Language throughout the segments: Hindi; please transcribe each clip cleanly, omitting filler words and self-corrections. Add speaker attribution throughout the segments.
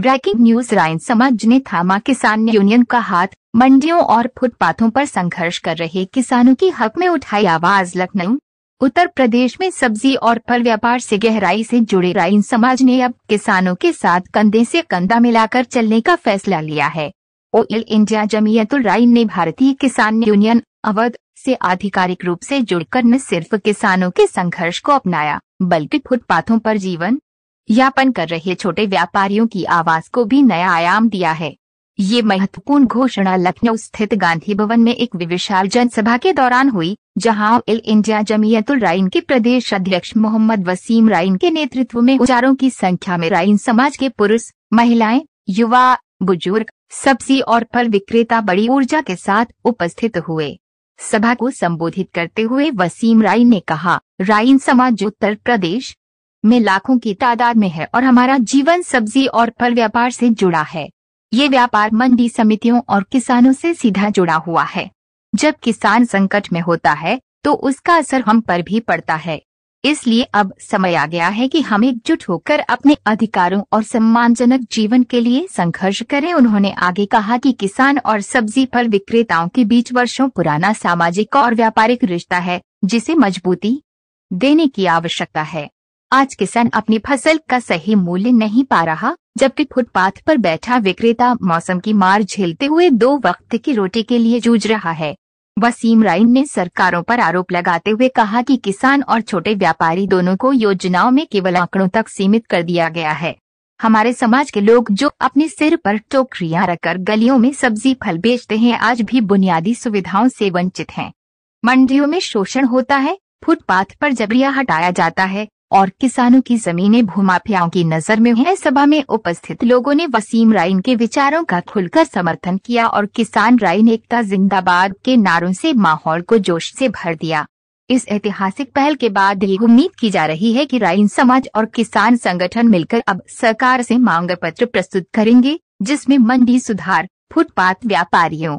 Speaker 1: Breaking news. राइन समाज ने थामा किसान यूनियन का हाथ। मंडियों और फुटपाथों पर संघर्ष कर रहे किसानों की हक में उठाई आवाज। लखनऊ। उत्तर प्रदेश में सब्जी और फल व्यापार से गहराई से जुड़े राइन समाज ने अब किसानों के साथ कंधे से कंधा मिलाकर चलने का फैसला लिया है। ऑल इंडिया जमीयतुल राइन ने भारतीय किसान यूनियन अवध से आधिकारिक रूप से जुड़कर न सिर्फ किसानों के संघर्ष को अपनाया, बल्कि फुटपाथों पर जीवन यापन कर रहे छोटे व्यापारियों की आवाज को भी नया आयाम दिया है। ये महत्वपूर्ण घोषणा लखनऊ स्थित गांधी भवन में एक विशाल जनसभा के दौरान हुई, जहां ऑल इंडिया जमीयतुल राइन के प्रदेश अध्यक्ष मोहम्मद वसीम राइन के नेतृत्व में हजारों की संख्या में राइन समाज के पुरुष, महिलाएं, युवा, बुजुर्ग, सब्जी और फल विक्रेता बड़ी ऊर्जा के साथ उपस्थित हुए। सभा को संबोधित करते हुए वसीम राइन ने कहा, राइन समाज उत्तर प्रदेश में लाखों की तादाद में है और हमारा जीवन सब्जी और फल व्यापार से जुड़ा है। ये व्यापार मंडी समितियों और किसानों से सीधा जुड़ा हुआ है। जब किसान संकट में होता है तो उसका असर हम पर भी पड़ता है। इसलिए अब समय आ गया है कि हम एकजुट होकर अपने अधिकारों और सम्मानजनक जीवन के लिए संघर्ष करें। उन्होंने आगे कहा कि किसान और सब्जी फल विक्रेताओं के बीच वर्षों पुराना सामाजिक और व्यापारिक रिश्ता है, जिसे मजबूती देने की आवश्यकता है। आज किसान अपनी फसल का सही मूल्य नहीं पा रहा, जबकि फुटपाथ पर बैठा विक्रेता मौसम की मार झेलते हुए 2 वक्त की रोटी के लिए जूझ रहा है। वसीम राइन ने सरकारों पर आरोप लगाते हुए कहा कि किसान और छोटे व्यापारी दोनों को योजनाओं में केवल आंकड़ों तक सीमित कर दिया गया है। हमारे समाज के लोग जो अपने सिर पर टोकरियां रखकर गलियों में सब्जी फल बेचते हैं, आज भी बुनियादी सुविधाओं से वंचित हैं। मंडियों में शोषण होता है, फुटपाथ पर जबरिया हटाया जाता है और किसानों की जमीनें भूमाफियाओं की नजर में है। सभा में उपस्थित लोगों ने वसीम राइन के विचारों का खुलकर समर्थन किया और किसान राइन एकता जिंदाबाद के नारों से माहौल को जोश से भर दिया। इस ऐतिहासिक पहल के बाद ये उम्मीद की जा रही है कि राइन समाज और किसान संगठन मिलकर अब सरकार से मांग पत्र प्रस्तुत करेंगे, जिसमें मंडी सुधार, फुटपाथ व्यापारियों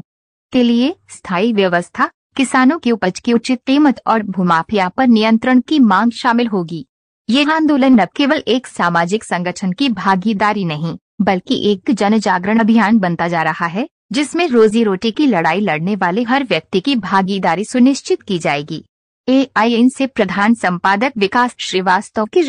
Speaker 1: के लिए स्थायी व्यवस्था, किसानों की उपज की उचित कीमत और भूमाफिया पर नियंत्रण की मांग शामिल होगी। ये आंदोलन न केवल एक सामाजिक संगठन की भागीदारी नहीं, बल्कि एक जन जागरण अभियान बनता जा रहा है, जिसमें रोजी रोटी की लड़ाई लड़ने वाले हर व्यक्ति की भागीदारी सुनिश्चित की जाएगी। AIN से प्रधान संपादक विकास श्रीवास्तव की